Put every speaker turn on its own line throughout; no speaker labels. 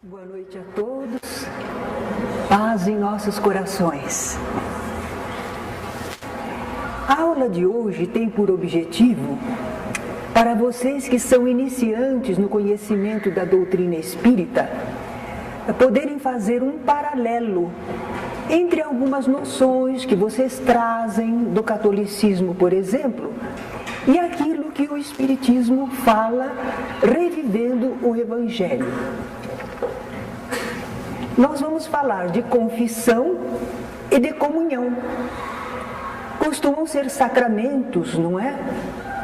Boa noite a todos, paz em nossos corações. A aula de hoje tem por objetivo, para vocês que são iniciantes no conhecimento da doutrina espírita, poderem fazer um paralelo entre algumas noções que vocês trazem do catolicismo, por exemplo, e aquilo que o espiritismo fala, revivendo o evangelho. Nós vamos falar de confissão e de comunhão. Costumam ser sacramentos, não é?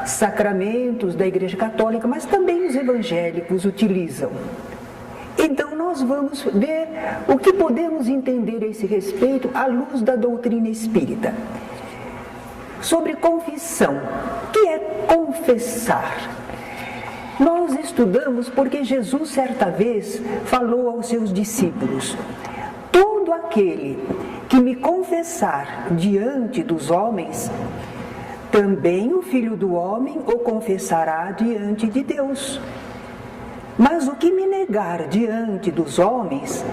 Sacramentos da Igreja Católica, mas também os evangélicos utilizam. Então nós vamos ver o que podemos entender a esse respeito à luz da doutrina espírita. Sobre confissão, o que é confessar? Nós estudamos porque Jesus, certa vez, falou aos seus discípulos: todo aquele que me confessar diante dos homens, também o Filho do Homem o confessará diante de Deus. Mas o que me negar diante dos homens,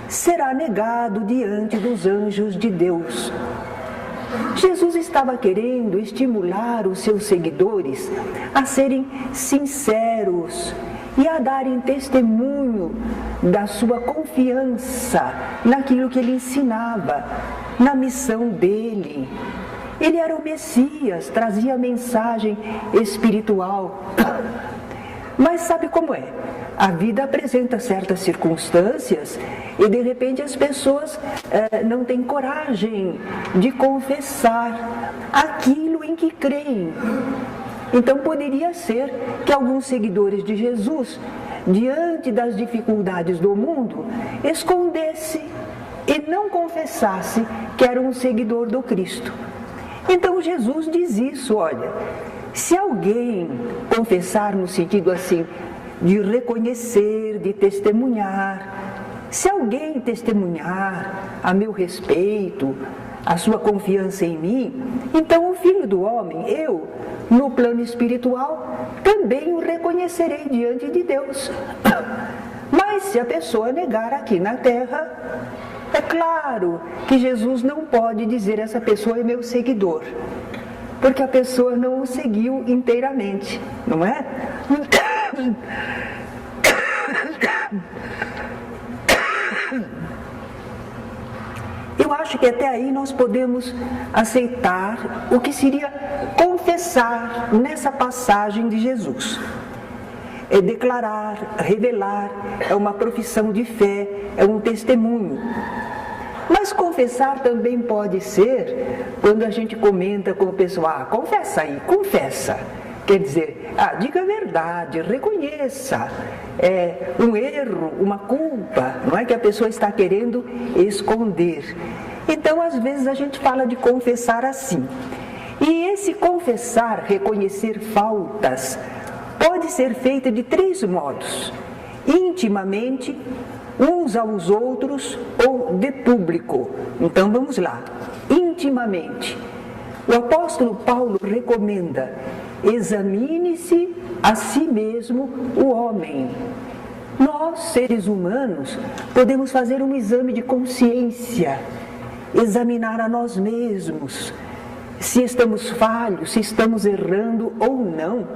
será negado diante dos anjos de Deus. Jesus estava querendo estimular os seus seguidores a serem sinceros e a darem testemunho da sua confiança naquilo que ele ensinava, na missão dele. Ele era o Messias, trazia a mensagem espiritual. Mas sabe como é? A vida apresenta certas circunstâncias e de repente as pessoas não têm coragem de confessar aquilo em que creem. Então poderia ser que alguns seguidores de Jesus, diante das dificuldades do mundo, escondesse e não confessasse que era um seguidor do Cristo. Então Jesus diz isso: olha, se alguém confessar no sentido assim, de reconhecer, de testemunhar, se alguém testemunhar a meu respeito, a sua confiança em mim, então o Filho do Homem, eu, no plano espiritual, também o reconhecerei diante de Deus. Mas se a pessoa negar aqui na terra, é claro que Jesus não pode dizer essa pessoa é meu seguidor, porque a pessoa não o seguiu inteiramente, não é? Eu acho que até aí nós podemos aceitar o que seria confessar nessa passagem de Jesus. É declarar, revelar, é uma profissão de fé, é um testemunho. Mas confessar também pode ser quando a gente comenta com o pessoal: confessa aí, confessa. Quer dizer, diga a verdade, reconheça um erro, uma culpa, não é que a pessoa está querendo esconder. Então, às vezes, a gente fala de confessar assim. E esse confessar, reconhecer faltas, pode ser feito de 3 modos: intimamente, uns aos outros ou de público. Então, vamos lá. Intimamente. O apóstolo Paulo recomenda: examine-se a si mesmo o homem. Nós, seres humanos, podemos fazer um exame de consciência, examinar a nós mesmos, se estamos falhos, se estamos errando ou não.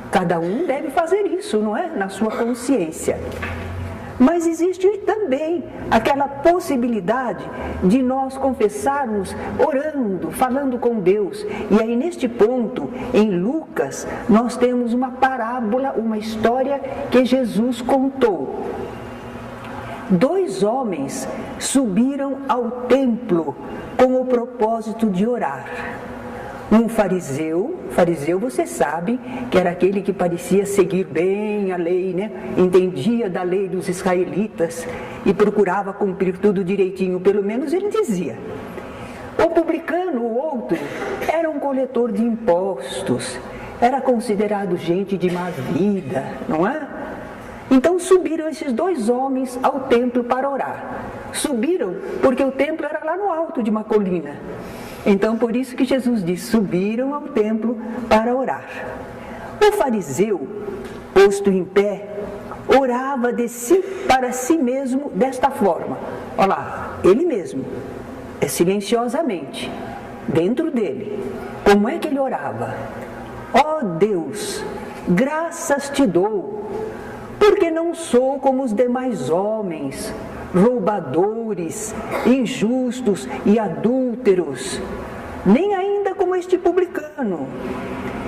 Cada um deve fazer isso, não é? Na sua consciência. Mas existe também aquela possibilidade de nós confessarmos orando, falando com Deus. E aí, neste ponto, em Lucas, nós temos uma parábola, uma história que Jesus contou. 2 homens subiram ao templo com o propósito de orar. Um fariseu você sabe que era aquele que parecia seguir bem a lei, né? Entendia da lei dos israelitas e procurava cumprir tudo direitinho, pelo menos ele dizia. O publicano, o outro, era um coletor de impostos, era considerado gente de má vida, não é? Então subiram esses 2 homens ao templo para orar. Subiram porque o templo era lá no alto de uma colina. Então, por isso que Jesus diz: subiram ao templo para orar. O fariseu, posto em pé, orava de si para si mesmo desta forma. Olha lá, ele mesmo, silenciosamente, dentro dele. Como é que ele orava? Ó Deus, graças te dou, porque não sou como os demais homens, roubadores, injustos e adúlteros, nem ainda como este publicano.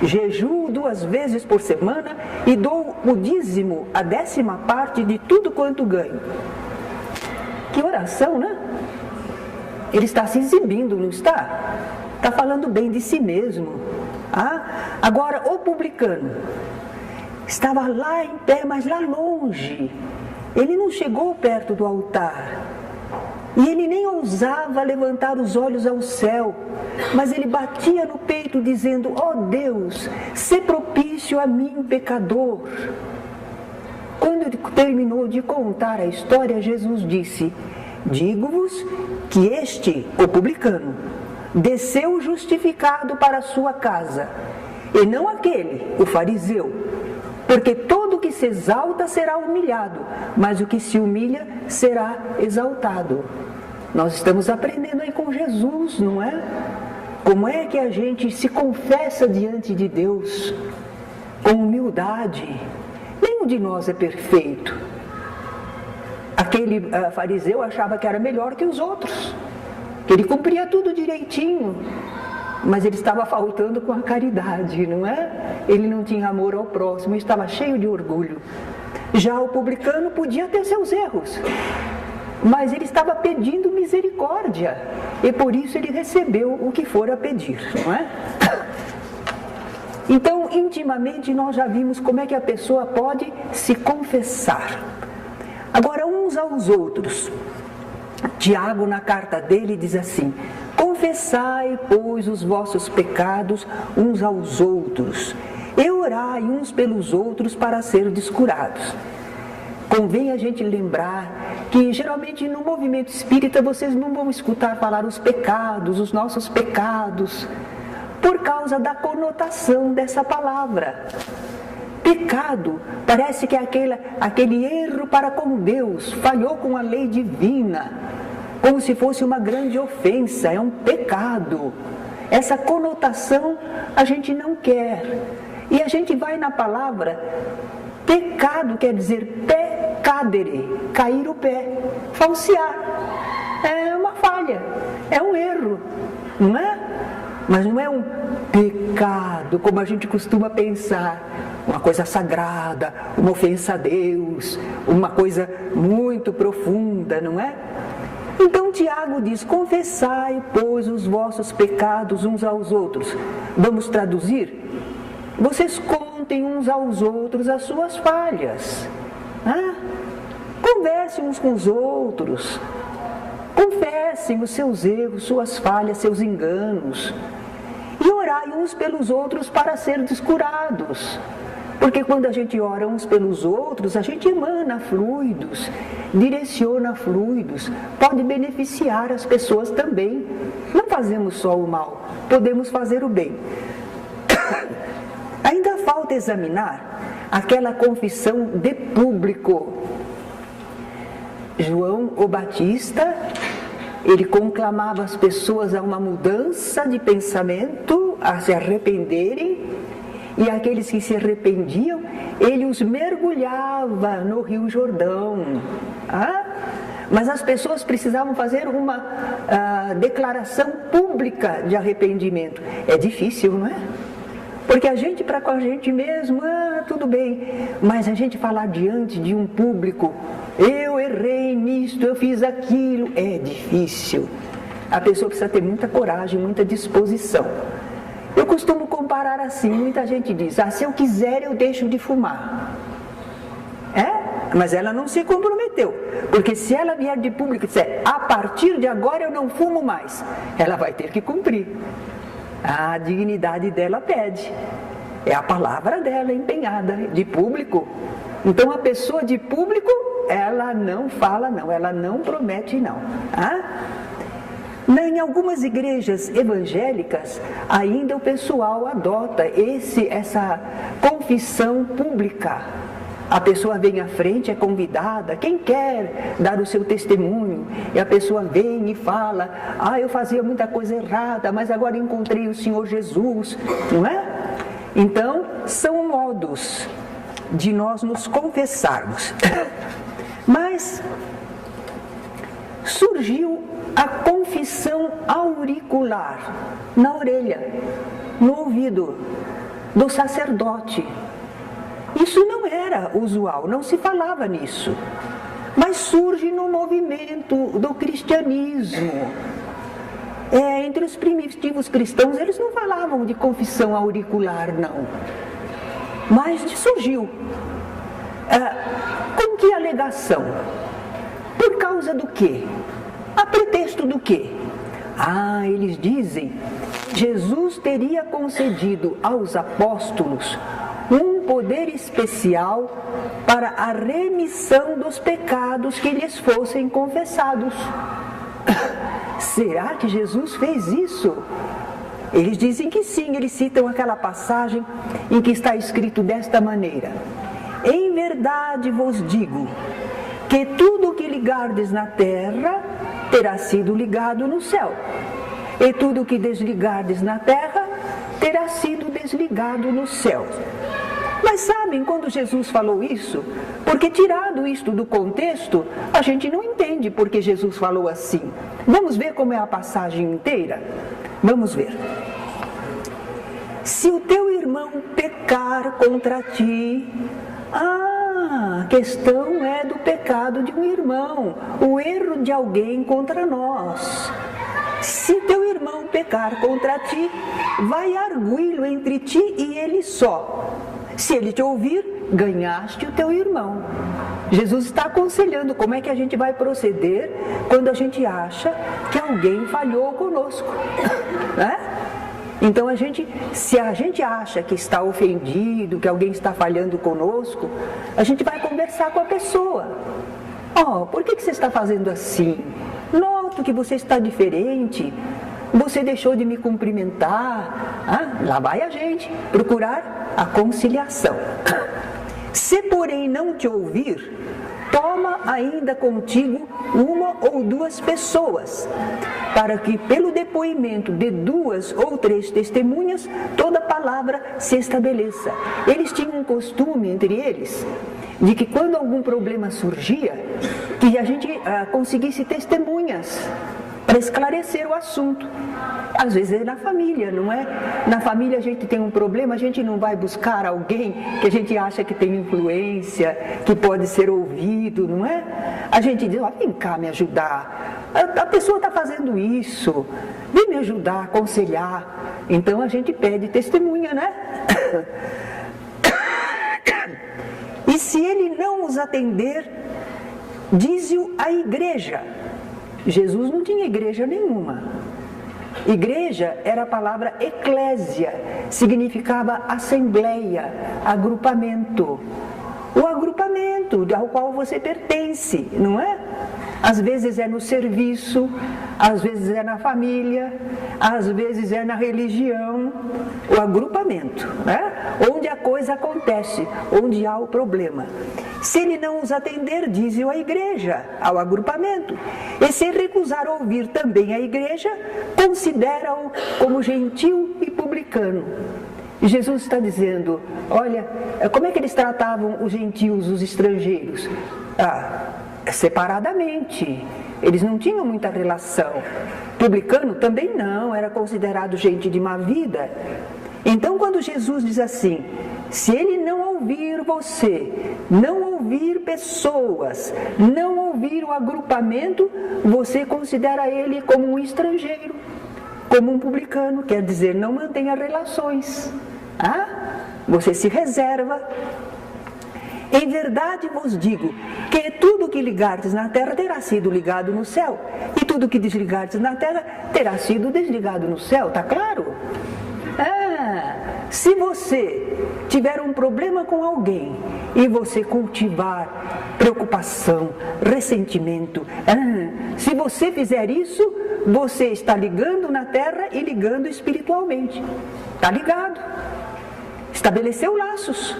Jejuo 2 vezes por semana e dou o dízimo, a 10ª parte de tudo quanto ganho. Que oração, né? Ele está se exibindo, não está? Está falando bem de si mesmo. Agora, o publicano estava lá em pé, mas lá longe. Ele não chegou perto do altar. E ele nem ousava levantar os olhos ao céu, mas ele batia no peito dizendo: ó Deus, sê propício a mim, pecador. Quando ele terminou de contar a história, Jesus disse: digo-vos que este, o publicano, desceu justificado para a sua casa, e não aquele, o fariseu. Porque todo o que se exalta será humilhado, mas o que se humilha será exaltado. Nós estamos aprendendo aí com Jesus, não é? Como é que a gente se confessa diante de Deus com humildade? Nenhum de nós é perfeito. Aquele fariseu achava que era melhor que os outros, que ele cumpria tudo direitinho. Mas ele estava faltando com a caridade, não é? Ele não tinha amor ao próximo, estava cheio de orgulho. Já o publicano podia ter seus erros, mas ele estava pedindo misericórdia, e por isso ele recebeu o que fora pedir, não é? Então, intimamente, nós já vimos como é que a pessoa pode se confessar. Agora, uns aos outros. Tiago, na carta dele, diz assim: confessai, pois, os vossos pecados uns aos outros, e orai uns pelos outros para serdes curados. Convém a gente lembrar que, geralmente, no movimento espírita, vocês não vão escutar falar os pecados, os nossos pecados, por causa da conotação dessa palavra. Pecado parece que é aquele erro para com Deus, falhou com a lei divina, como se fosse uma grande ofensa, é um pecado. Essa conotação a gente não quer. E a gente vai na palavra, pecado quer dizer pecadere, cair o pé, falsear. É uma falha, é um erro, não é? Mas não é um pecado, como a gente costuma pensar, uma coisa sagrada, uma ofensa a Deus, uma coisa muito profunda, não é? Então Tiago diz: confessai, pois, os vossos pecados uns aos outros. Vamos traduzir? Vocês contem uns aos outros as suas falhas. Conversem uns com os outros. Confessem os seus erros, suas falhas, seus enganos. E orai uns pelos outros para serem curados. Porque quando a gente ora uns pelos outros, a gente emana fluidos, direciona fluidos, pode beneficiar as pessoas também. Não fazemos só o mal, podemos fazer o bem. Ainda falta examinar aquela confissão de público. João o Batista, ele conclamava as pessoas a uma mudança de pensamento, a se arrependerem, e aqueles que se arrependiam, ele os mergulhava no Rio Jordão. Mas as pessoas precisavam fazer uma declaração pública de arrependimento. É difícil, não é? Porque a gente, para com a gente mesmo, tudo bem, mas a gente falar diante de um público, eu errei nisto, eu fiz aquilo, é difícil. A pessoa precisa ter muita coragem, muita disposição. Eu costumo comparar assim, muita gente diz: se eu quiser eu deixo de fumar. Mas ela não se comprometeu, porque se ela vier de público e disser: a partir de agora eu não fumo mais, ela vai ter que cumprir. A dignidade dela pede, é a palavra dela empenhada, de público. Então a pessoa de público, ela não fala não, ela não promete não. Em algumas igrejas evangélicas, ainda o pessoal adota essa confissão pública. A pessoa vem à frente, é convidada, quem quer dar o seu testemunho, e a pessoa vem e fala, eu fazia muita coisa errada, mas agora encontrei o Senhor Jesus, não é? Então, são modos de nós nos confessarmos. Mas surgiu a confissão auricular, na orelha, no ouvido do sacerdote. Isso não era usual, não se falava nisso. Mas surge no movimento do cristianismo. Entre os primitivos cristãos, eles não falavam de confissão auricular, não. Mas surgiu. Com que alegação? Por causa do quê? A pretexto do quê? Eles dizem, Jesus teria concedido aos apóstolos um poder especial para a remissão dos pecados que lhes fossem confessados. Será que Jesus fez isso? Eles dizem que sim, eles citam aquela passagem em que está escrito desta maneira: em verdade vos digo que tudo o que ligardes na terra terá sido ligado no céu, e tudo o que desligardes na terra terá sido desligado no céu. Mas sabem quando Jesus falou isso? Porque tirado isto do contexto, a gente não entende porque Jesus falou assim. Vamos ver como é a passagem inteira? Vamos ver. Se o teu irmão pecar contra ti, a questão é do pecado de um irmão, o erro de alguém contra nós. Se teu irmão pecar contra ti, vai arguí-lo entre ti e ele só. Se ele te ouvir, ganhaste o teu irmão. Jesus está aconselhando como é que a gente vai proceder quando a gente acha que alguém falhou conosco, né? Então se a gente acha que está ofendido, que alguém está falhando conosco, a gente vai conversar com a pessoa. Por que você está fazendo assim? Noto que você está diferente. Você deixou de me cumprimentar. Lá vai a gente procurar a conciliação. Se porém não te ouvir, toma ainda contigo uma ou duas pessoas, para que pelo depoimento de 2 ou 3 testemunhas, toda palavra se estabeleça. Eles tinham um costume entre eles, de que quando algum problema surgia, que a gente conseguisse testemunhas para esclarecer o assunto. Às vezes é na família, não é? Na família a gente tem um problema, a gente não vai buscar alguém que a gente acha que tem influência, que pode ser ouvido, não é? A gente diz, vem cá me ajudar, a pessoa está fazendo isso, vem me ajudar, aconselhar. Então a gente pede testemunha, né? E se ele não os atender, diz-o à igreja. Jesus não tinha igreja nenhuma. Igreja era a palavra eclésia, significava assembleia, agrupamento. O agrupamento ao qual você pertence, não é? Às vezes é no serviço, às vezes é na família, às vezes é na religião. O agrupamento, né? Onde a coisa acontece, onde há o problema. Se ele não os atender, diz-o à igreja, ao agrupamento. E se recusar ouvir também a igreja, considera-o como gentil e publicano. E Jesus está dizendo, olha, como é que eles tratavam os gentios, os estrangeiros? Separadamente. Eles não tinham muita relação. Publicano também não, era considerado gente de má vida. Então quando Jesus diz assim, se ele não ouvir você, não ouvir pessoas, não ouvir o agrupamento, você considera ele como um estrangeiro, como um publicano, quer dizer, não mantenha relações. Você se reserva. Em verdade vos digo que tudo que ligardes na terra terá sido ligado no céu, e tudo que desligardes na terra terá sido desligado no céu, está claro? Se você tiver um problema com alguém e você cultivar preocupação, ressentimento, se você fizer isso, você está ligando na terra e ligando espiritualmente. Está ligado. Estabeleceu laços.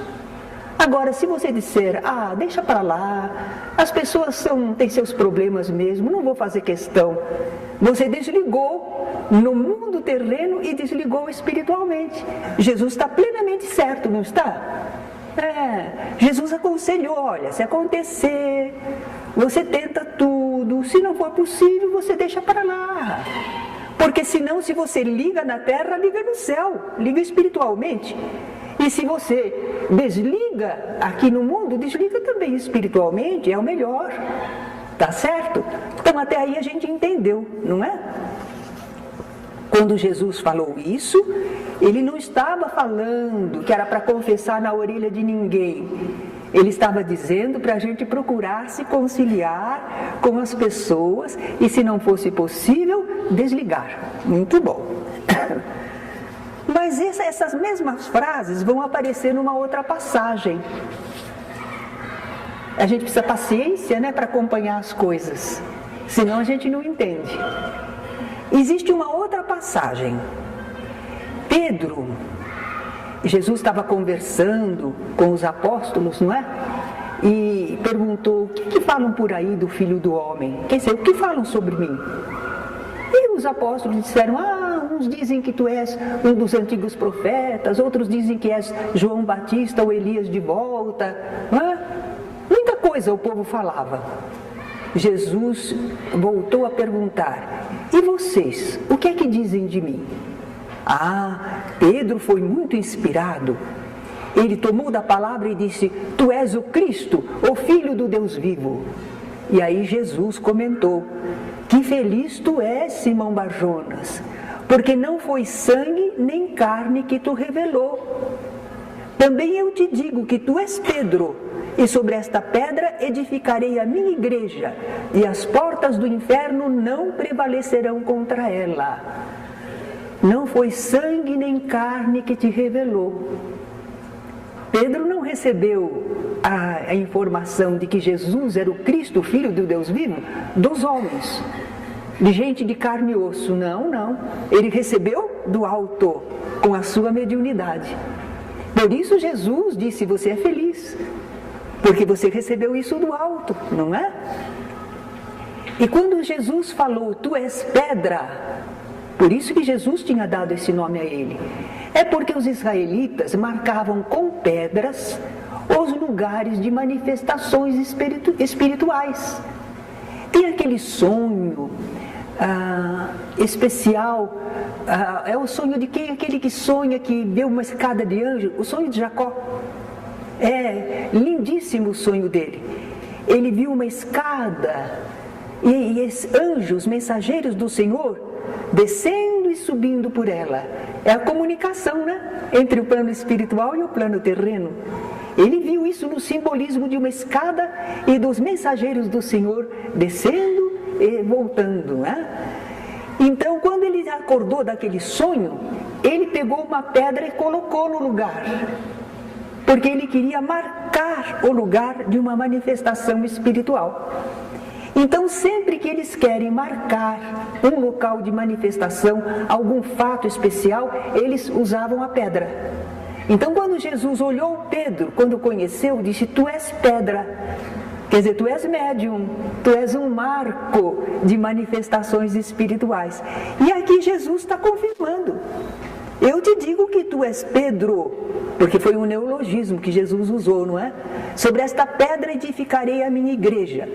Agora, se você disser, deixa para lá, as pessoas têm seus problemas mesmo, não vou fazer questão. Você desligou no mundo terreno e desligou espiritualmente. Jesus está plenamente certo, não está? Jesus aconselhou, olha, se acontecer, você tenta tudo, se não for possível, você deixa para lá. Porque senão, se você liga na terra, liga no céu, liga espiritualmente. E se você desliga aqui no mundo, desliga também espiritualmente, é o melhor. Tá certo? Então até aí a gente entendeu, não é? Quando Jesus falou isso, ele não estava falando que era para confessar na orelha de ninguém. Ele estava dizendo para a gente procurar se conciliar com as pessoas e, se não fosse possível, desligar. Muito bom. Mas essas mesmas frases vão aparecer numa outra passagem. A gente precisa paciência, né, para acompanhar as coisas, senão a gente não entende. Existe uma outra passagem. Jesus estava conversando com os apóstolos, não é? E perguntou, o que falam por aí do Filho do Homem? Quer dizer, o que falam sobre mim? E os apóstolos disseram, uns dizem que tu és um dos antigos profetas, outros dizem que és João Batista ou Elias de volta. Não é? Muita coisa o povo falava. Jesus voltou a perguntar, e vocês, o que é que dizem de mim? Pedro foi muito inspirado. Ele tomou da palavra e disse, tu és o Cristo, o Filho do Deus vivo. E aí Jesus comentou, que feliz tu és, Simão Barjonas, porque não foi sangue nem carne que tu revelou. Também eu te digo que tu és Pedro, e sobre esta pedra edificarei a minha igreja, e as portas do inferno não prevalecerão contra ela. Não foi sangue nem carne que te revelou. Pedro não recebeu a informação de que Jesus era o Cristo, o Filho do Deus vivo, dos homens, de gente de carne e osso. Não. Ele recebeu do alto, com a sua mediunidade. Por isso Jesus disse, você é feliz, porque você recebeu isso do alto, não é? E quando Jesus falou, tu és pedra, por isso que Jesus tinha dado esse nome a ele, é porque os israelitas marcavam com pedras os lugares de manifestações espirituais. Tem aquele sonho especial, é o sonho de quem? Aquele que sonha que vê uma escada de anjo, o sonho de Jacó. É lindíssimo o sonho dele. Ele viu uma escada e anjos, mensageiros do Senhor, descendo e subindo por ela. É a comunicação, né? Entre o plano espiritual e o plano terreno. Ele viu isso no simbolismo de uma escada e dos mensageiros do Senhor descendo e voltando, né? Então, quando ele acordou daquele sonho, ele pegou uma pedra e colocou no lugar, porque ele queria marcar o lugar de uma manifestação espiritual. Então, sempre que eles querem marcar um local de manifestação, algum fato especial, eles usavam a pedra. Então, quando Jesus olhou Pedro, quando o conheceu, disse, tu és pedra. Quer dizer, tu és médium, tu és um marco de manifestações espirituais. E aqui Jesus está confirmando. Eu te digo que tu és Pedro, porque foi um neologismo que Jesus usou, não é? Sobre esta pedra edificarei a minha igreja.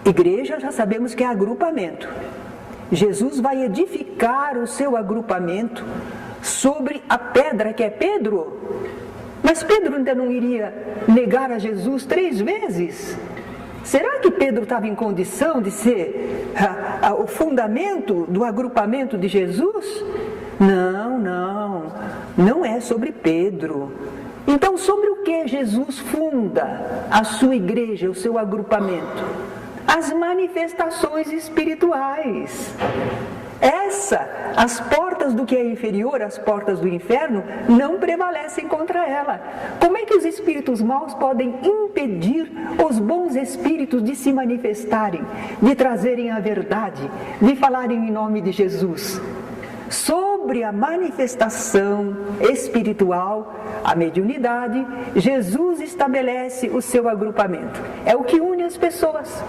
Igreja já sabemos que é agrupamento. Jesus vai edificar o seu agrupamento sobre a pedra que é Pedro. Mas Pedro ainda não iria negar a Jesus 3 vezes? Será que Pedro estava em condição de ser o fundamento do agrupamento de Jesus? Não é sobre Pedro. Então, sobre o que Jesus funda a sua igreja, o seu agrupamento? As manifestações espirituais. As portas do que é inferior, as portas do inferno, não prevalecem contra ela. Como é que os espíritos maus podem impedir os bons espíritos de se manifestarem, de trazerem a verdade, de falarem em nome de Jesus? Sobre a manifestação espiritual, a mediunidade, Jesus Jesus estabelece o seu agrupamento. É o que une as pessoas.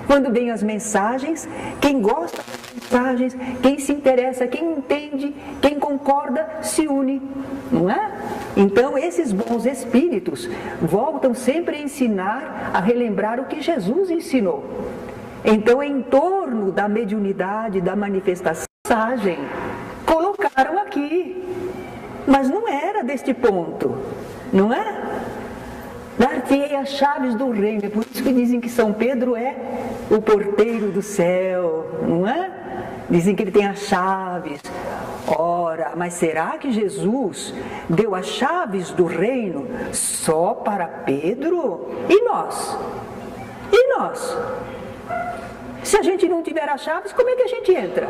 Quando vem as mensagens, quem gosta das mensagens, quem se interessa, quem entende, quem concorda, se une, não é? Então, esses bons espíritos voltam sempre a ensinar, a relembrar o que Jesus ensinou. Então, em torno da mediunidade, da manifestação, colocaram aqui. Mas não era deste ponto, não é? Dar-te-ei as chaves do reino. É por isso que dizem que São Pedro é o porteiro do céu, não é? Dizem que ele tem as chaves. Ora, mas será que Jesus deu as chaves do reino só para Pedro? E nós? E nós? Se a gente não tiver as chaves, como é que a gente entra?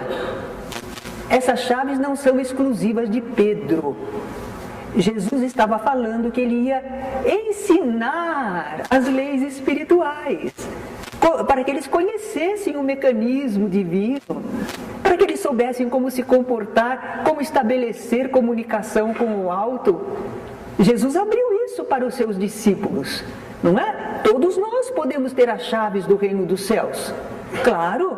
Essas chaves não são exclusivas de Pedro. Jesus estava falando que ele ia ensinar as leis espirituais, para que eles conhecessem o mecanismo divino, para que eles soubessem como se comportar, como estabelecer comunicação com o alto. Jesus abriu isso para os seus discípulos, não é? Todos nós podemos ter as chaves do reino dos céus, claro.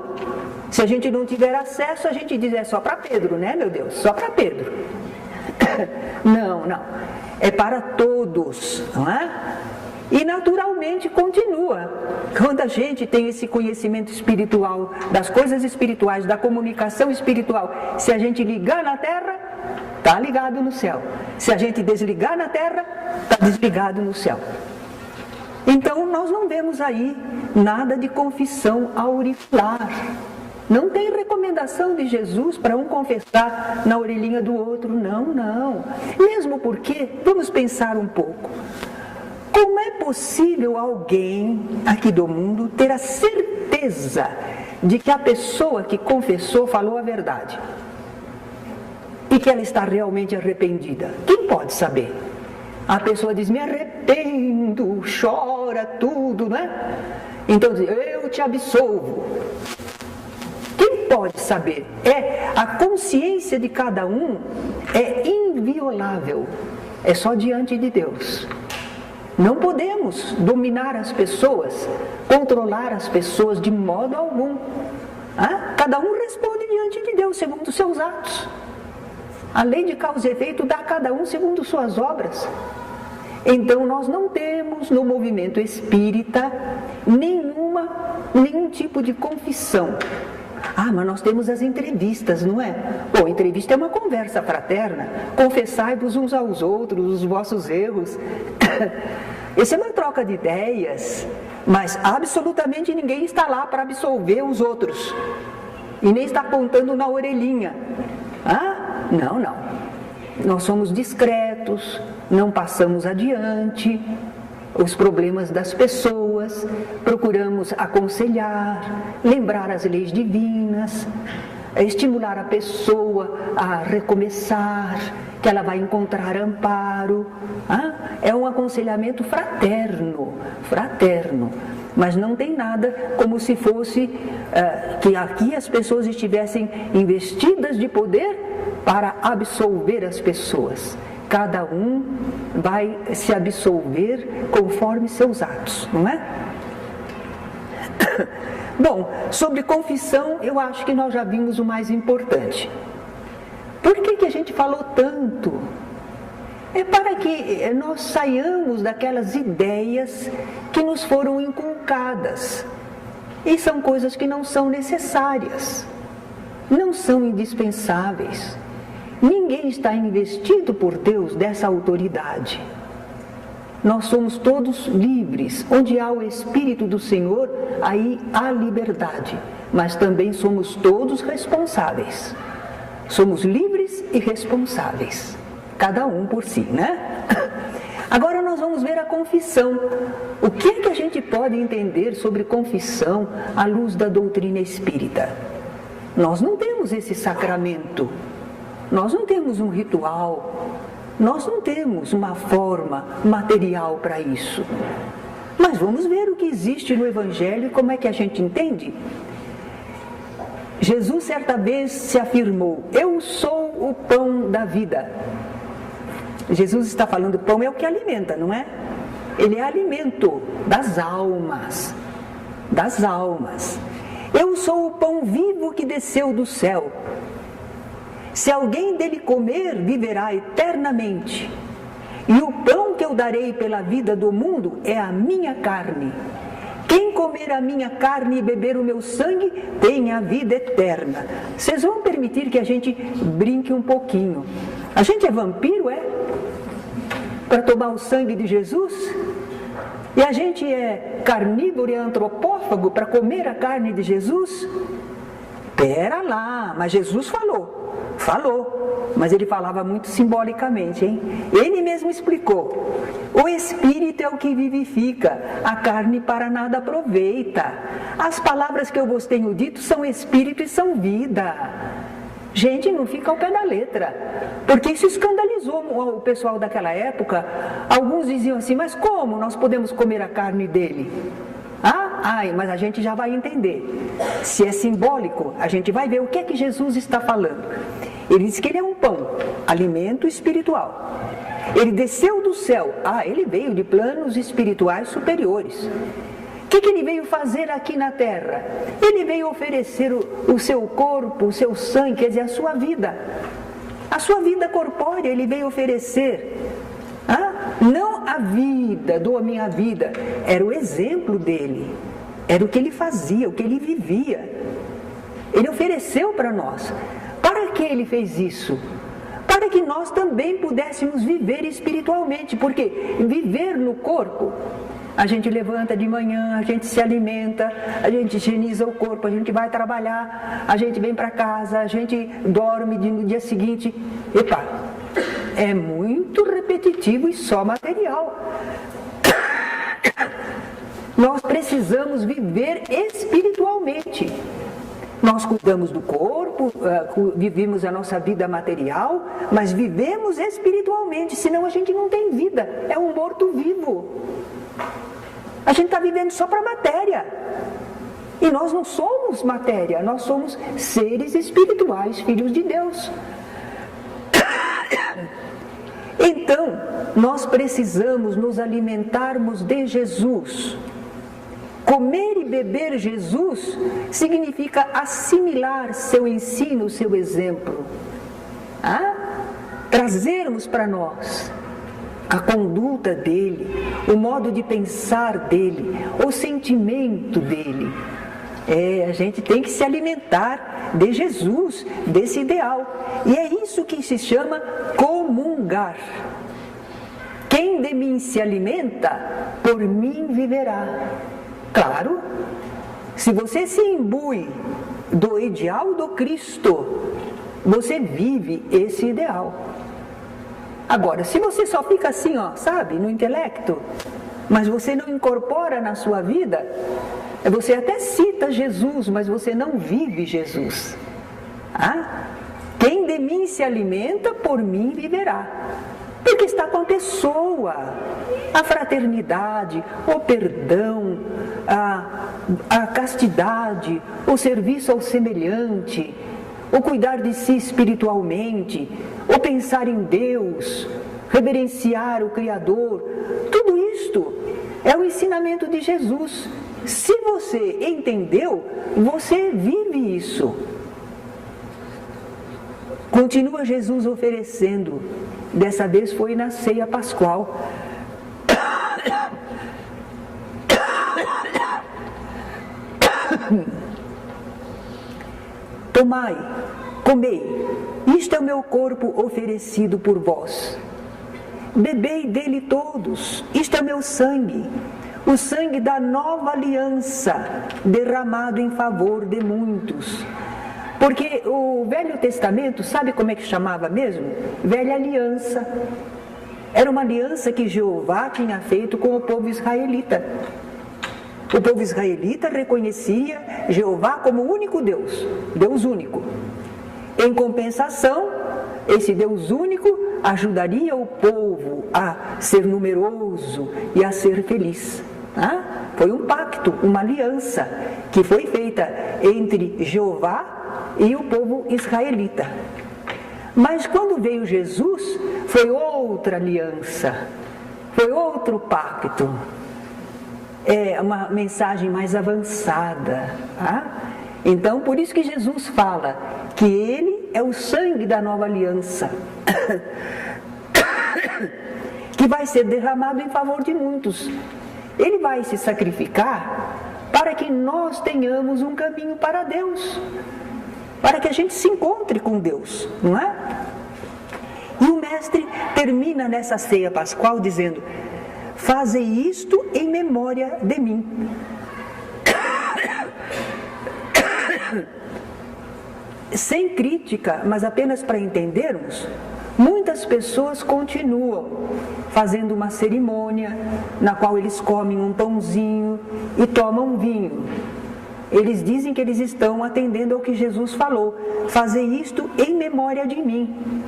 Se a gente não tiver acesso, a gente diz, é só para Pedro, né, meu Deus? Só para Pedro. Não, não. É para todos, não é? E naturalmente continua. Quando a gente tem esse conhecimento espiritual, das coisas espirituais, da comunicação espiritual, se a gente ligar na terra, está ligado no céu. Se a gente desligar na terra, está desligado no céu. Então nós não vemos aí nada de confissão auricular. Não tem recomendação de Jesus para um confessar na orelhinha do outro, não, não. Mesmo porque, vamos pensar um pouco, como é possível alguém aqui do mundo ter a certeza de que a pessoa que confessou falou a verdade? E que ela está realmente arrependida? Quem pode saber? A pessoa diz, me arrependo, chora tudo, né? Então diz, eu te absolvo. Quem pode saber? A consciência de cada um é inviolável, é só diante de Deus. Não podemos dominar as pessoas, controlar as pessoas de modo algum. Cada um responde diante de Deus segundo os seus atos. A lei de causa e efeito dá a cada um segundo suas obras. Então nós não temos no movimento espírita nenhum tipo de confissão. Mas nós temos as entrevistas, não é? Bom, entrevista é uma conversa fraterna. Confessai-vos uns aos outros os vossos erros. Essa é uma troca de ideias, mas absolutamente ninguém está lá para absolver os outros. E nem está apontando na orelhinha. Não, não. Nós somos discretos, não passamos adiante os problemas das pessoas, procuramos aconselhar, lembrar as leis divinas, estimular a pessoa a recomeçar, que ela vai encontrar amparo. É um aconselhamento fraterno, mas não tem nada como se fosse que aqui as pessoas estivessem investidas de poder para absolver as pessoas. Cada um vai se absolver conforme seus atos, não é? Bom, sobre confissão, eu acho que nós já vimos o mais importante. Por que a gente falou tanto? É para que nós saiamos daquelas ideias que nos foram inculcadas. E são coisas que não são necessárias, não são indispensáveis. Ninguém está investido por Deus dessa autoridade. Nós somos todos livres. Onde há o Espírito do Senhor, aí há liberdade. Mas também somos todos responsáveis. Somos livres e responsáveis. Cada um por si, né? Agora nós vamos ver a confissão. O que é que a gente pode entender sobre confissão à luz da doutrina espírita? Nós não temos esse sacramento. Nós não temos um ritual, nós não temos uma forma material para isso. Mas vamos ver o que existe no Evangelho e como é que a gente entende. Jesus certa vez se afirmou, eu sou o pão da vida. Jesus está falando, pão é o que alimenta, não é? ele é alimento das almas. Das almas. Eu sou o pão vivo que desceu do céu. Se alguém dele comer, viverá eternamente. E o pão que eu darei pela vida do mundo é a minha carne. Quem comer a minha carne e beber o meu sangue tem a vida eterna. Vocês vão permitir que a gente brinque um pouquinho. A gente é vampiro, é? Para tomar o sangue de Jesus? E a gente é carnívoro e antropófago para comer a carne de Jesus? Pera lá, mas Jesus falou, mas ele falava muito simbolicamente, hein? Ele mesmo explicou: o Espírito é o que vivifica, a carne para nada aproveita. As palavras que eu vos tenho dito são Espírito e são vida. Gente, não fica ao pé da letra, porque isso escandalizou o pessoal daquela época. Alguns diziam assim: mas como nós podemos comer a carne dele? Mas a gente já vai entender. Se é simbólico, a gente vai ver o que é que Jesus está falando. Ele diz que ele é um pão, alimento espiritual. Ele desceu do céu. Ele veio de planos espirituais superiores. O que ele veio fazer aqui na terra? Ele veio oferecer o seu corpo, o seu sangue, quer dizer, a sua vida. A sua vida corpórea ele veio oferecer. Não a vida, dou a minha vida. Era o exemplo dele. Era o que ele fazia, o que ele vivia. Ele ofereceu para nós. Para que ele fez isso? Para que nós também pudéssemos viver espiritualmente. Porque viver no corpo, a gente levanta de manhã, a gente se alimenta, a gente higieniza o corpo, a gente vai trabalhar, a gente vem para casa, a gente dorme no dia seguinte. É muito repetitivo e só material. Nós precisamos viver espiritualmente. Nós cuidamos do corpo, vivemos a nossa vida material, mas vivemos espiritualmente, senão a gente não tem vida, é um morto-vivo. A gente está vivendo só para a matéria. E nós não somos matéria, nós somos seres espirituais, filhos de Deus. Então, nós precisamos nos alimentarmos de Jesus. Comer e beber Jesus significa assimilar seu ensino, seu exemplo. Trazermos para nós a conduta dele, o modo de pensar dele, o sentimento dele. A gente tem que se alimentar de Jesus, desse ideal. E é isso que se chama comungar. Quem de mim se alimenta, por mim viverá. Claro, se você se imbui do ideal do Cristo, você vive esse ideal. Agora, se você só fica assim, sabe, no intelecto, mas você não incorpora na sua vida, você até cita Jesus, mas você não vive Jesus. Quem de mim se alimenta, por mim viverá. Porque está com a pessoa, a fraternidade, o perdão, a castidade, o serviço ao semelhante, o cuidar de si espiritualmente, o pensar em Deus, reverenciar o Criador. Tudo isto é o ensinamento de Jesus. Se você entendeu, você vive isso. Continua Jesus oferecendo. Dessa vez foi na ceia pascual. Tomai, comei, isto é o meu corpo oferecido por vós. Bebei dele todos, isto é o meu sangue, o sangue da nova aliança, derramado em favor de muitos. Porque o Velho Testamento, sabe como é que chamava mesmo? Velha Aliança. Era uma aliança que Jeová tinha feito com o povo israelita. O povo israelita reconhecia Jeová como o único Deus, Deus único. Em compensação, esse Deus único ajudaria o povo a ser numeroso e a ser feliz. Foi um pacto, uma aliança que foi feita entre Jeová e o povo israelita. Mas quando veio Jesus, foi outra aliança. foi outro pacto. É uma mensagem mais avançada. Tá? Então, por isso que Jesus fala que Ele é o sangue da nova aliança, que vai ser derramado em favor de muitos. Ele vai se sacrificar para que nós tenhamos um caminho para Deus, para que a gente se encontre com Deus, não é? E o Mestre termina nessa ceia pascual dizendo: fazei isto em memória de mim. Sem crítica, mas apenas para entendermos, muitas pessoas continuam fazendo uma cerimônia na qual eles comem um pãozinho e tomam vinho. Eles dizem que eles estão atendendo ao que Jesus falou: fazei isto em memória de mim.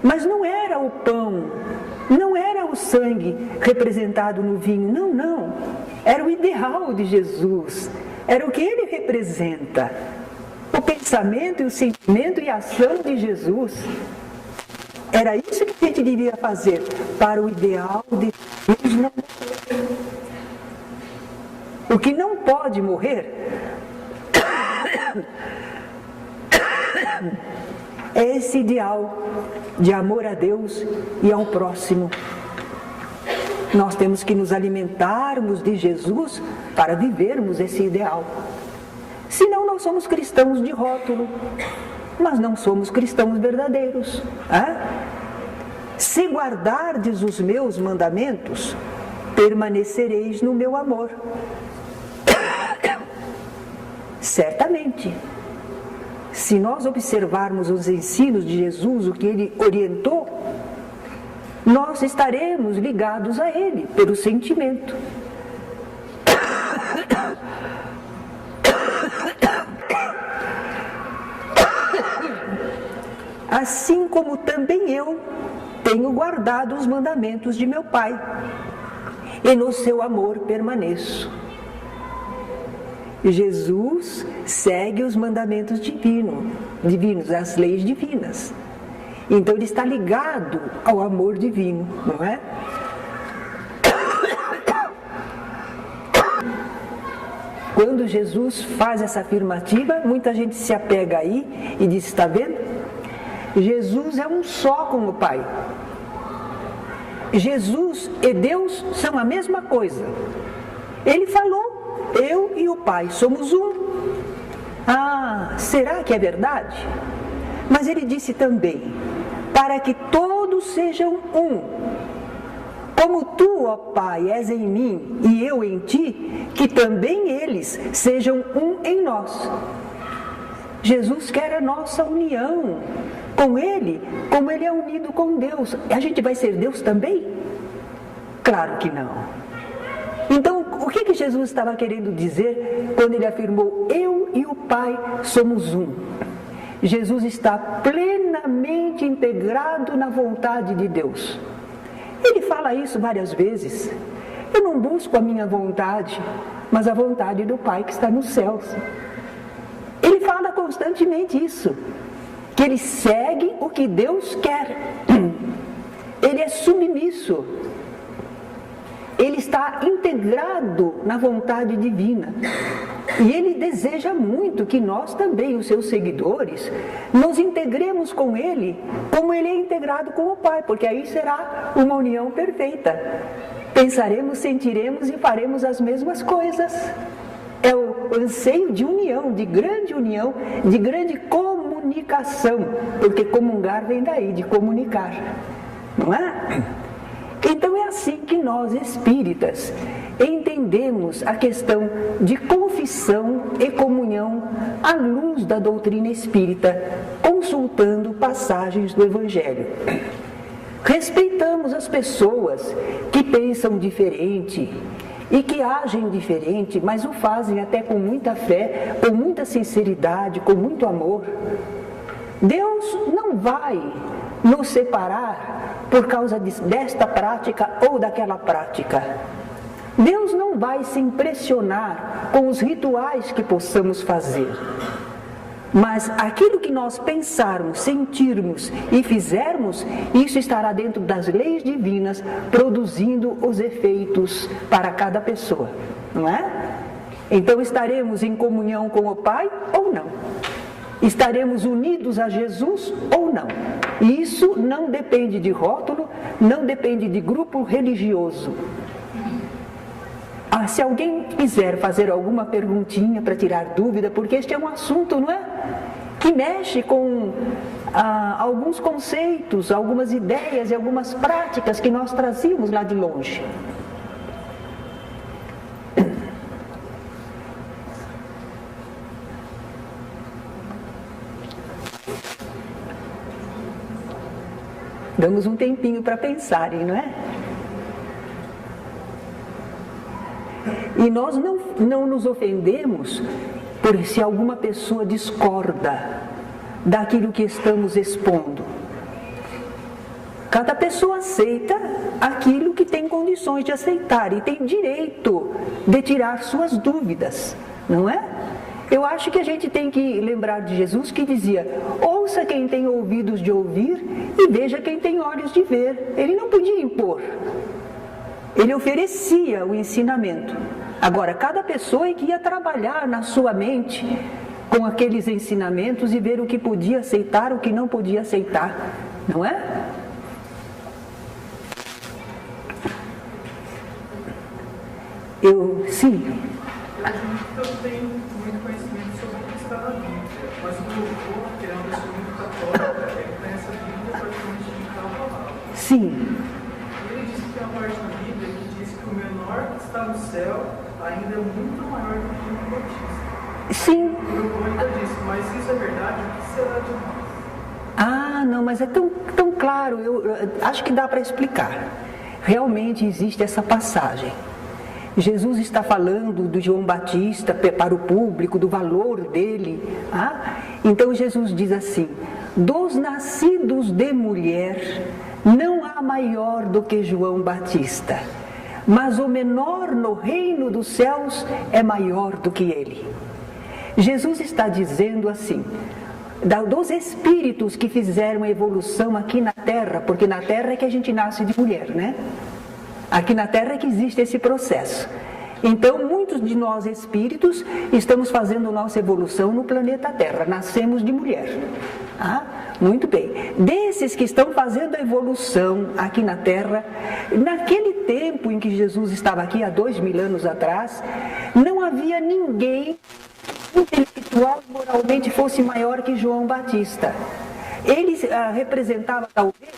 Mas não era o pão, não era o sangue representado no vinho, não. Era o ideal de Jesus, era o que ele representa. O pensamento e o sentimento e a ação de Jesus. Era isso que a gente devia fazer para o ideal de Jesus não morrer. O que não pode morrer é esse ideal de amor a Deus e ao próximo. Nós temos que nos alimentarmos de Jesus para vivermos esse ideal. Senão nós somos cristãos de rótulo, mas não somos cristãos verdadeiros. Se guardardes os meus mandamentos, permanecereis no meu amor. Certamente, se nós observarmos os ensinos de Jesus, o que ele orientou, nós estaremos ligados a ele pelo sentimento. Assim como também eu tenho guardado os mandamentos de meu Pai, e no seu amor permaneço. Jesus segue os mandamentos divinos, as leis divinas. Então ele está ligado ao amor divino, não é? Quando Jesus faz essa afirmativa, muita gente se apega aí e diz: está vendo? Jesus é um só com o Pai. Jesus e Deus são a mesma coisa. Ele falou: eu e o Pai somos um. Será que é verdade? Mas ele disse também: para que todos sejam um. Como tu, ó Pai, és em mim e eu em ti, que também eles sejam um em nós. Jesus quer a nossa união com Ele, como Ele é unido com Deus. A gente vai ser Deus também? Claro que não. Então, o que Jesus estava querendo dizer quando Ele afirmou: eu e o Pai somos um? Jesus está plenamente integrado na vontade de Deus. Ele fala isso várias vezes. Eu não busco a minha vontade, mas a vontade do Pai que está nos céus. Ele fala constantemente isso, que ele segue o que Deus quer. Ele é submisso. Ele está integrado na vontade divina. E ele deseja muito que nós também, os seus seguidores, nos integremos com ele, como ele é integrado com o Pai, porque aí será uma união perfeita. Pensaremos, sentiremos e faremos as mesmas coisas. É o anseio de união, de grande comunicação, porque comungar vem daí, de comunicar, não é? Então é assim que nós espíritas entendemos a questão de confissão e comunhão à luz da doutrina espírita, consultando passagens do Evangelho. Respeitamos as pessoas que pensam diferente e que agem diferente, mas o fazem até com muita fé, com muita sinceridade, com muito amor. Deus não vai nos separar por causa desta prática ou daquela prática. Deus não vai se impressionar com os rituais que possamos fazer. Mas aquilo que nós pensarmos, sentirmos e fizermos, isso estará dentro das leis divinas, produzindo os efeitos para cada pessoa, não é? Então estaremos em comunhão com o Pai ou não? Estaremos unidos a Jesus ou não? E isso não depende de rótulo, não depende de grupo religioso. Se alguém quiser fazer alguma perguntinha para tirar dúvida, porque este é um assunto, não é? Que mexe com alguns conceitos, algumas ideias e algumas práticas que nós trazíamos lá de longe. Damos um tempinho para pensarem, não é? E nós não nos ofendemos por se alguma pessoa discorda daquilo que estamos expondo. Cada pessoa aceita aquilo que tem condições de aceitar e tem direito de tirar suas dúvidas, não é? Eu acho que a gente tem que lembrar de Jesus que dizia: ouça quem tem ouvidos de ouvir e veja quem tem olhos de ver. Ele não podia impor, ele oferecia o ensinamento. Agora, cada pessoa é que ia trabalhar na sua mente com aqueles ensinamentos e ver o que podia aceitar, o que não podia aceitar, não é? Sim.
Eu não tenho muito conhecimento sobre o que está na Bíblia, mas o meu avô, que é uma pessoa muito católica, ele conhece a Bíblia praticamente de cada palavra.
Sim.
Ele disse que tem uma parte da Bíblia que diz que o menor que está no céu ainda é muito maior do que João Batista.
Sim.
O meu avô ainda disse, mas isso é verdade, o que será de nós?
Não, mas é tão claro, eu acho que dá para explicar. Realmente existe essa passagem. Jesus está falando do João Batista para o público, do valor dele. Então Jesus diz assim: dos nascidos de mulher, não há maior do que João Batista, mas o menor no reino dos céus é maior do que ele. Jesus está dizendo assim, dos espíritos que fizeram a evolução aqui na Terra, porque na Terra é que a gente nasce de mulher, né? Aqui na Terra é que existe esse processo. Então, muitos de nós espíritos estamos fazendo nossa evolução no planeta Terra. Nascemos de mulher. Muito bem. Desses que estão fazendo a evolução aqui na Terra, naquele tempo em que Jesus estava aqui, há 2000 anos atrás, não havia ninguém intelectual e moralmente fosse maior que João Batista. Ele representava talvez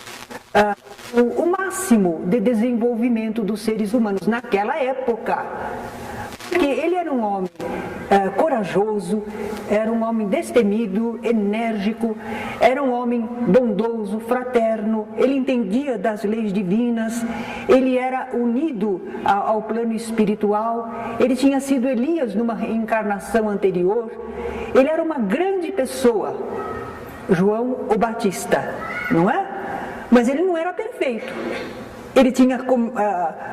o máximo de desenvolvimento dos seres humanos naquela época, porque ele era um homem corajoso, era um homem destemido, enérgico, era um homem bondoso, fraterno, ele entendia das leis divinas, ele era unido ao plano espiritual, ele tinha sido Elias numa reencarnação anterior, ele era uma grande pessoa, João o Batista, não é? Mas ele não era perfeito. Ele tinha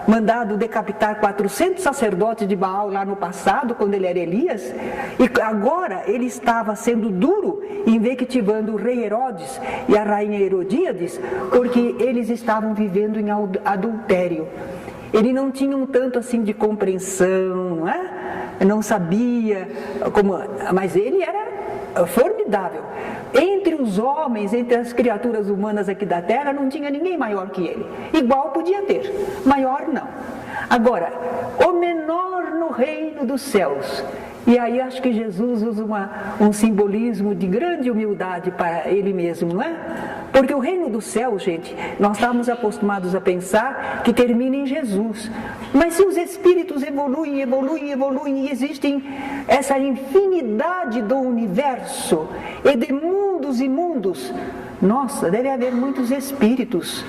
mandado decapitar 400 sacerdotes de Baal lá no passado, quando ele era Elias, e agora ele estava sendo duro, invectivando o rei Herodes e a rainha Herodíades, porque eles estavam vivendo em adultério. Ele não tinha um tanto assim de compreensão, não é? Não sabia como, mas ele era formidável. Entre os homens, entre as criaturas humanas aqui da Terra, não tinha ninguém maior que ele. Igual podia ter, maior não. Agora, o menor no reino dos céus. E aí acho que Jesus usa um simbolismo de grande humildade para ele mesmo, não é? Porque o reino do céu, gente, nós estamos acostumados a pensar que termina em Jesus. Mas se os espíritos evoluem e existem essa infinidade do universo e de mundos e mundos, nossa, deve haver muitos espíritos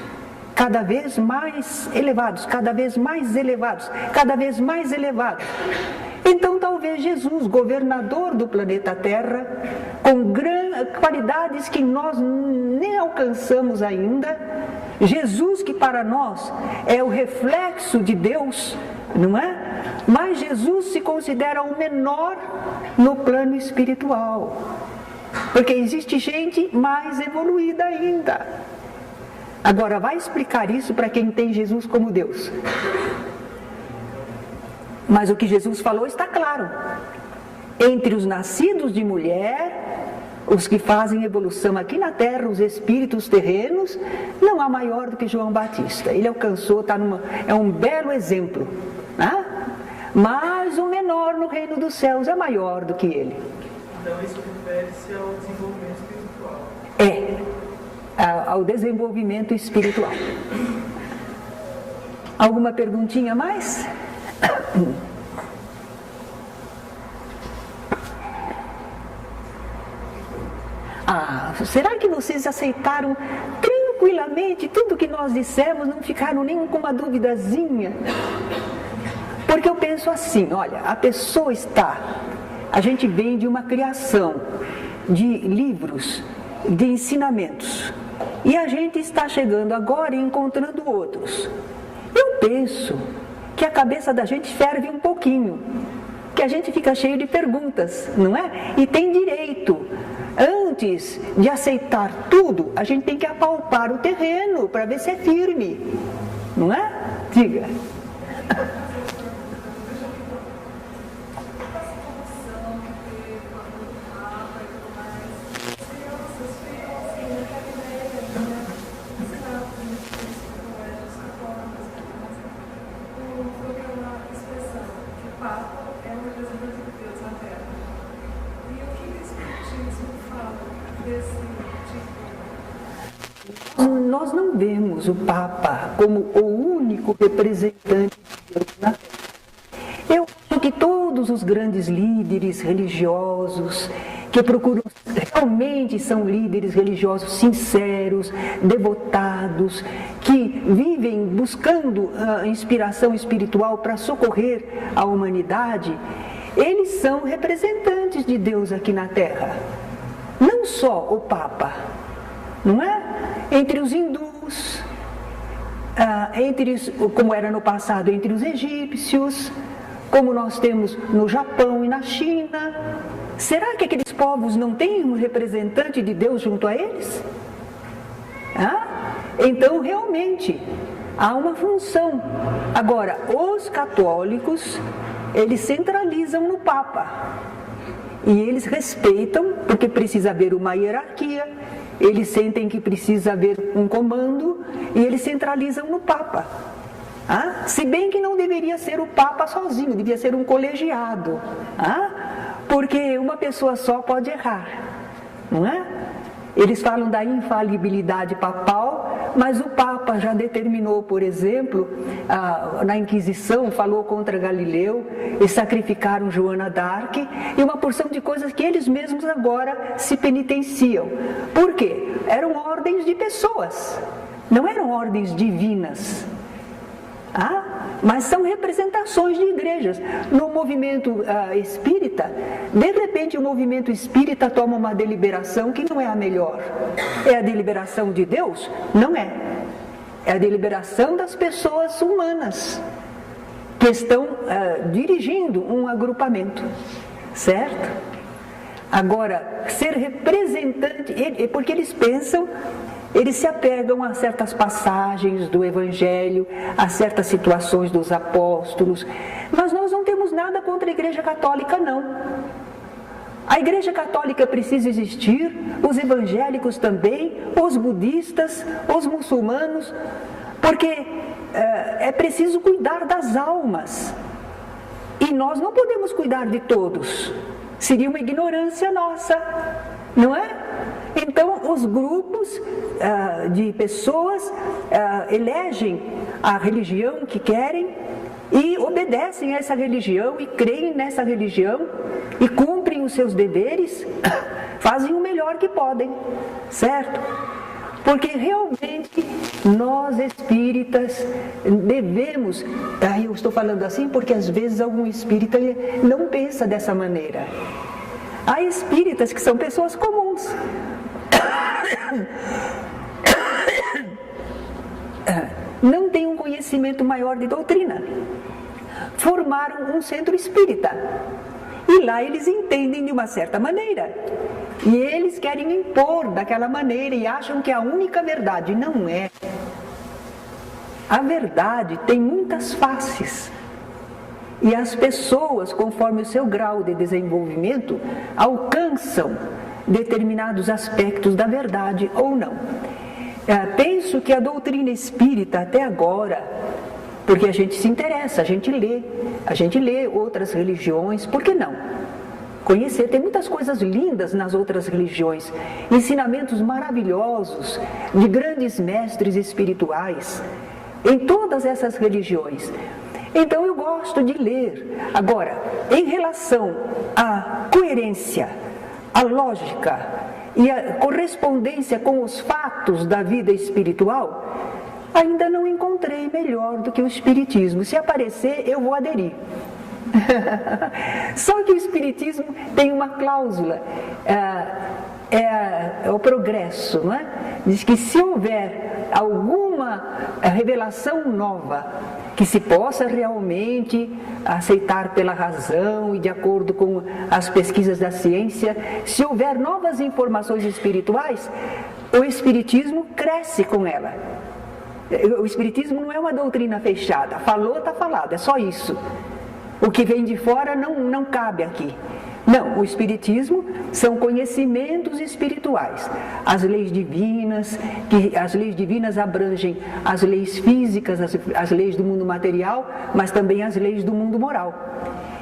cada vez mais elevados, cada vez mais elevados, cada vez mais elevados. Então talvez Jesus, governador do planeta Terra, com qualidades que nós nem alcançamos ainda, Jesus que para nós é o reflexo de Deus, não é? Mas Jesus se considera o menor no plano espiritual. Porque existe gente mais evoluída ainda. Agora, vai explicar isso para quem tem Jesus como Deus. Mas o que Jesus falou está claro. Entre os nascidos de mulher, os que fazem evolução aqui na Terra, os espíritos terrenos, não há maior do que João Batista. Ele alcançou, é um belo exemplo. Né? Mas o menor no reino dos céus é maior do que ele.
Então isso refere-se ao desenvolvimento espiritual.
Ao desenvolvimento espiritual. Alguma perguntinha mais? Será que vocês aceitaram tranquilamente tudo que nós dissemos, não ficaram nem com uma duvidazinha? Porque eu penso assim, olha, a gente vem de uma criação de livros, de ensinamentos, e a gente está chegando agora e encontrando outros. Eu penso que a cabeça da gente ferve um pouquinho, que a gente fica cheio de perguntas, não é? E tem direito. Antes de aceitar tudo, a gente tem que apalpar o terreno para ver se é firme, não é? Diga. Nós não vemos o Papa como o único representante de Deus na Terra. Eu acho que todos os grandes líderes religiosos que procuram, realmente são líderes religiosos sinceros, devotados, que vivem buscando a inspiração espiritual para socorrer a humanidade, eles são representantes de Deus aqui na Terra. Não só o Papa, não é? Entre os hindus, como era no passado, entre os egípcios, como nós temos no Japão e na China. Será que aqueles povos não têm um representante de Deus junto a eles? Então, realmente, há uma função. Agora, os católicos, eles centralizam no Papa. E eles respeitam, porque precisa haver uma hierarquia, eles sentem que precisa haver um comando, e eles centralizam no Papa. Se bem que não deveria ser o Papa sozinho, devia ser um colegiado. Porque uma pessoa só pode errar, não é? Eles falam da infalibilidade papal, mas o Papa já determinou, por exemplo, na Inquisição, falou contra Galileu, e sacrificaram Joana d'Arc, e uma porção de coisas que eles mesmos agora se penitenciam. Por quê? Eram ordens de pessoas, não eram ordens divinas. Mas são representações de igrejas. No movimento espírita, de repente o movimento espírita toma uma deliberação que não é a melhor. É a deliberação de Deus? Não é. É a deliberação das pessoas humanas que estão dirigindo um agrupamento, certo? Agora, ser representante, porque eles pensam, eles se apegam a certas passagens do Evangelho, a certas situações dos apóstolos, mas nós não temos nada contra a Igreja Católica, não. A Igreja Católica precisa existir, os evangélicos também, os budistas, os muçulmanos, porque é preciso cuidar das almas. E nós não podemos cuidar de todos, seria uma ignorância nossa, não é? Então, os grupos de pessoas elegem a religião que querem e obedecem a essa religião e creem nessa religião e cumprem os seus deveres, fazem o melhor que podem, certo? Porque realmente nós espíritas devemos, eu estou falando assim porque às vezes algum espírita não pensa dessa maneira. Há espíritas que são pessoas comuns, não têm um conhecimento maior de doutrina, formaram um centro espírita e lá eles entendem de uma certa maneira. E eles querem impor daquela maneira e acham que é a única verdade. Não é. A verdade tem muitas faces. E as pessoas, conforme o seu grau de desenvolvimento, alcançam determinados aspectos da verdade ou não. Penso que a doutrina espírita até agora, porque a gente se interessa, a gente lê outras religiões, por que não? Conhecer, tem muitas coisas lindas nas outras religiões, ensinamentos maravilhosos de grandes mestres espirituais, em todas essas religiões. Então eu gosto de ler. Agora, em relação à coerência, à lógica e à correspondência com os fatos da vida espiritual, ainda não encontrei melhor do que o Espiritismo. Se aparecer, eu vou aderir. Só que o Espiritismo tem uma cláusula, é o progresso, não é? Diz que se houver alguma revelação nova que se possa realmente aceitar pela razão e de acordo com as pesquisas da ciência, se houver novas informações espirituais, o Espiritismo cresce com ela. O Espiritismo não é uma doutrina fechada, falou, está falado, é só isso. O que vem de fora não cabe aqui. Não, o Espiritismo são conhecimentos espirituais. As leis divinas abrangem as leis físicas, as leis do mundo material, mas também as leis do mundo moral.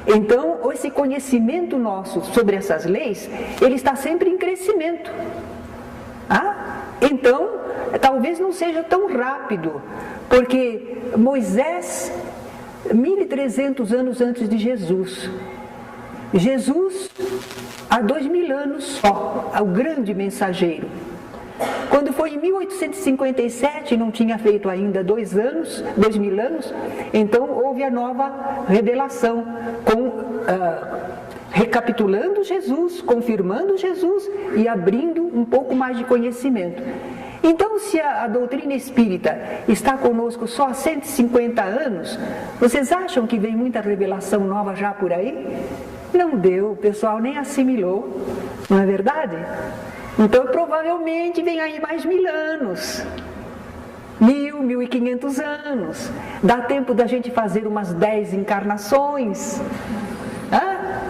Então, esse conhecimento nosso sobre essas leis, ele está sempre em crescimento. Então, talvez não seja tão rápido, porque Moisés, 1.300 anos antes de Jesus, há 2.000 anos só, o grande mensageiro. Quando foi em 1857, não tinha feito ainda 2.000 anos, então houve a nova revelação, recapitulando Jesus, confirmando Jesus e abrindo um pouco mais de conhecimento. Então, se a doutrina espírita está conosco só há 150 anos, vocês acham que vem muita revelação nova já por aí? Não deu, o pessoal nem assimilou, não é verdade? Então, provavelmente vem aí mais 1.000 anos, 1.500 anos. Dá tempo da gente fazer umas 10 encarnações,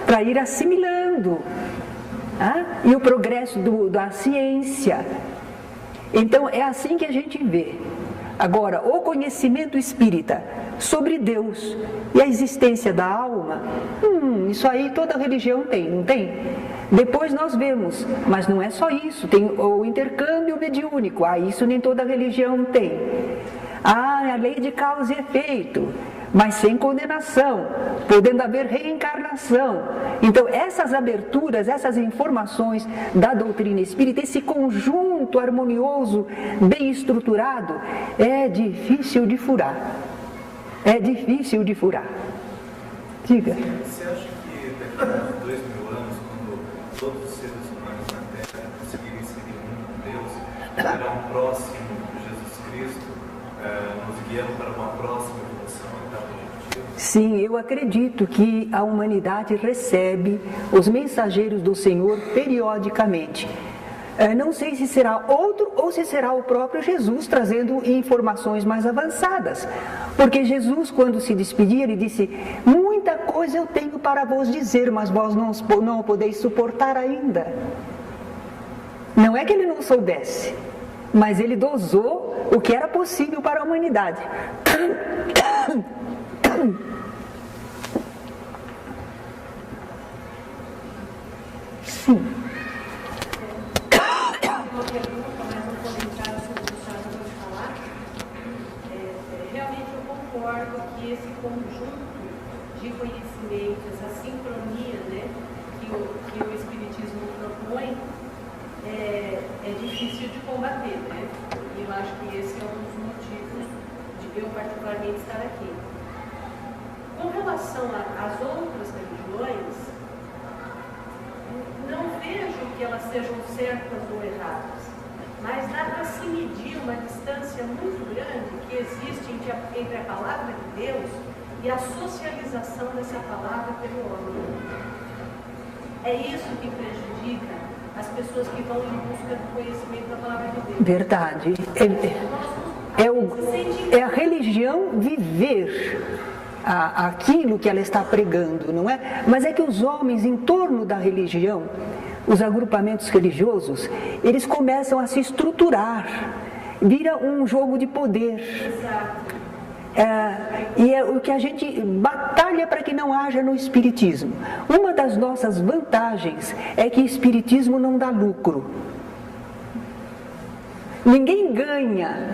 para ir assimilando. E o progresso da ciência. Então, é assim que a gente vê. Agora, o conhecimento espírita sobre Deus e a existência da alma, isso aí toda religião tem, não tem? Depois nós vemos, mas não é só isso, tem o intercâmbio mediúnico, isso nem toda religião tem. A lei de causa e efeito, mas sem condenação, podendo haver reencarnação. Então, essas aberturas, essas informações da doutrina espírita, esse conjunto harmonioso, bem estruturado, é difícil de furar. É difícil de furar. Diga.
Você acha que daqui a 2.000 anos, quando todos os seres humanos na Terra conseguirem seguir o mundo com Deus, serão próximo de Jesus Cristo, nos guiando para uma próxima evolução, etapa evolutiva?
Sim, eu acredito que a humanidade recebe os mensageiros do Senhor periodicamente. Não sei se será outro ou se será o próprio Jesus trazendo informações mais avançadas. Porque Jesus, quando se despedia, ele disse: muita coisa eu tenho para vos dizer, mas vós não podeis suportar ainda. Não é que ele não soubesse, mas ele dosou o que era possível para a humanidade. Sim.
Uma pergunta, mais um comentário sobre o que a senhora acabou de falar. Realmente eu concordo que esse conjunto de conhecimentos, essa sincronia, né, que o Espiritismo propõe, é difícil de combater, né? E eu acho que esse é um dos motivos de eu particularmente estar aqui. Com relação às outras religiões, não vejo que elas sejam certas ou erradas, mas dá para se medir uma distância muito grande que existe entre a palavra de Deus e a socialização dessa palavra pelo homem. É isso que prejudica as pessoas que vão em busca do conhecimento da palavra de Deus.
Verdade. É a religião viver aquilo que ela está pregando, não é? Mas é que os homens em torno da religião, os agrupamentos religiosos, eles começam a se estruturar, vira um jogo de poder. E é o que a gente batalha para que não haja no espiritismo. Uma das nossas vantagens é que o espiritismo não dá lucro. Ninguém ganha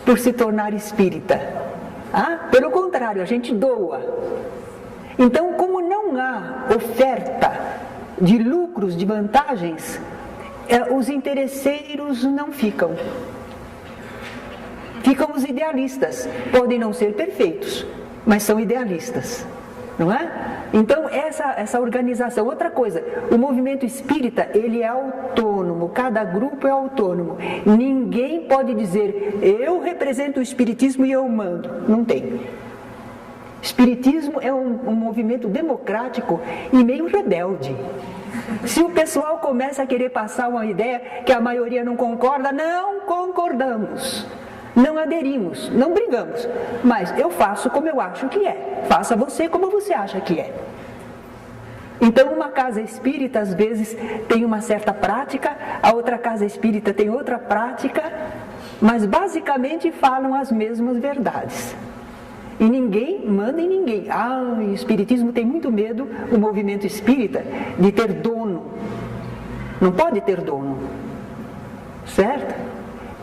por se tornar espírita. Pelo contrário, a gente doa. Então, como não há oferta de lucros, de vantagens, os interesseiros não ficam. Ficam os idealistas. Podem não ser perfeitos, mas são idealistas, não é? Então, essa organização. Outra coisa, o movimento espírita, ele é autônomo, cada grupo é autônomo. Ninguém pode dizer, eu represento o espiritismo e eu mando. Não tem. Espiritismo é um movimento democrático e meio rebelde. Se o pessoal começa a querer passar uma ideia que a maioria não concorda, não concordamos. Não aderimos, não brigamos, mas eu faço como eu acho que é, faça você como você acha que é. Então uma casa espírita às vezes tem uma certa prática, a outra casa espírita tem outra prática, mas basicamente falam as mesmas verdades. E ninguém manda em ninguém. O espiritismo tem muito medo, o movimento espírita, de ter dono. Não pode ter dono, certo?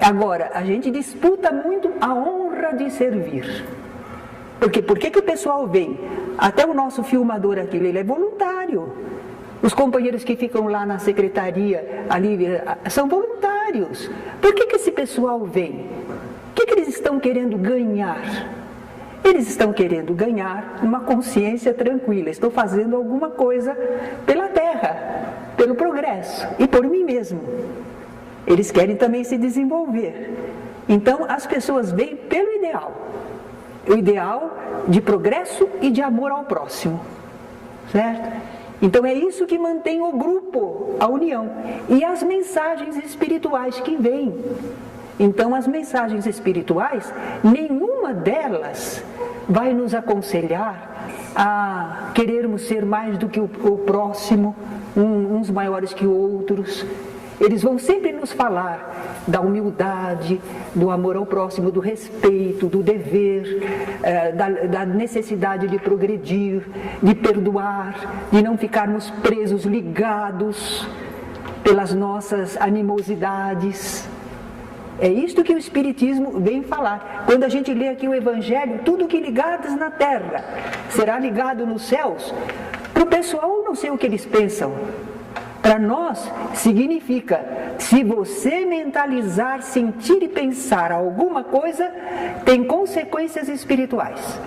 Agora, a gente disputa muito a honra de servir. Porque por que o pessoal vem? Até o nosso filmador aqui, ele é voluntário. Os companheiros que ficam lá na secretaria, ali, são voluntários. Por que esse pessoal vem? O que eles estão querendo ganhar? Eles estão querendo ganhar uma consciência tranquila. Estou fazendo alguma coisa pela terra, pelo progresso e por mim mesmo. Eles querem também se desenvolver. Então, as pessoas vêm pelo ideal. O ideal de progresso e de amor ao próximo. Certo? Então, é isso que mantém o grupo, a união. E as mensagens espirituais que vêm. Então, as mensagens espirituais, nenhuma delas vai nos aconselhar a querermos ser mais do que o próximo, uns maiores que outros. Eles vão sempre nos falar da humildade, do amor ao próximo, do respeito, do dever, da necessidade de progredir, de perdoar, de não ficarmos presos, ligados pelas nossas animosidades. É isto que o Espiritismo vem falar. Quando a gente lê aqui o Evangelho, tudo que ligadas na terra será ligado nos céus. Para o pessoal, não sei o que eles pensam. Para nós, significa, se você mentalizar, sentir e pensar alguma coisa, tem consequências espirituais.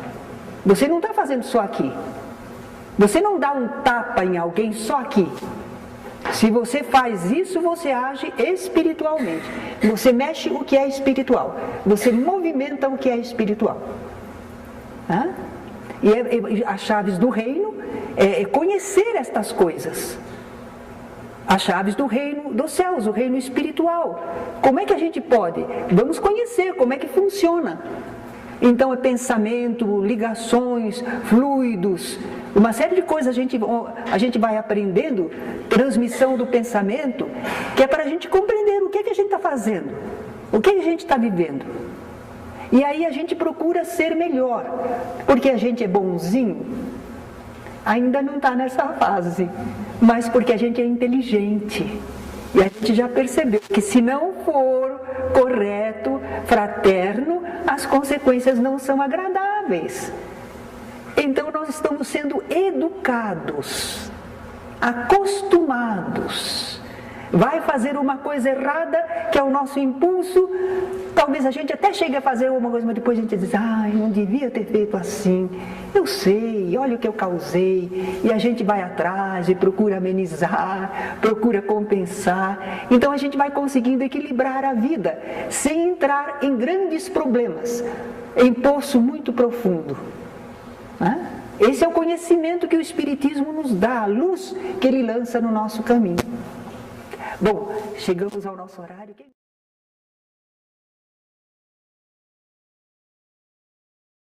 Você não está fazendo só aqui. Você não dá um tapa em alguém só aqui. Se você faz isso, você age espiritualmente. Você mexe o que é espiritual. Você movimenta o que é espiritual. E as chaves do reino é conhecer estas coisas. As chaves do reino dos céus, o reino espiritual. Como é que a gente pode? Vamos conhecer como é que funciona. Então é pensamento, ligações, fluidos, uma série de coisas a gente vai aprendendo, transmissão do pensamento, que é para a gente compreender o que a gente está fazendo, o que a gente está vivendo. E aí a gente procura ser melhor, porque a gente é bonzinho. Ainda não está nessa fase, mas porque a gente é inteligente. E a gente já percebeu que se não for correto, fraterno, as consequências não são agradáveis. Então nós estamos sendo educados, acostumados. Vai fazer uma coisa errada, que é o nosso impulso, talvez a gente até chegue a fazer uma coisa, mas depois a gente diz, não devia ter feito assim, eu sei, olha o que eu causei, e a gente vai atrás e procura amenizar, procura compensar, então a gente vai conseguindo equilibrar a vida, sem entrar em grandes problemas, em poço muito profundo. Esse é o conhecimento que o Espiritismo nos dá, a luz que ele lança no nosso caminho. Bom, chegamos ao nosso horário.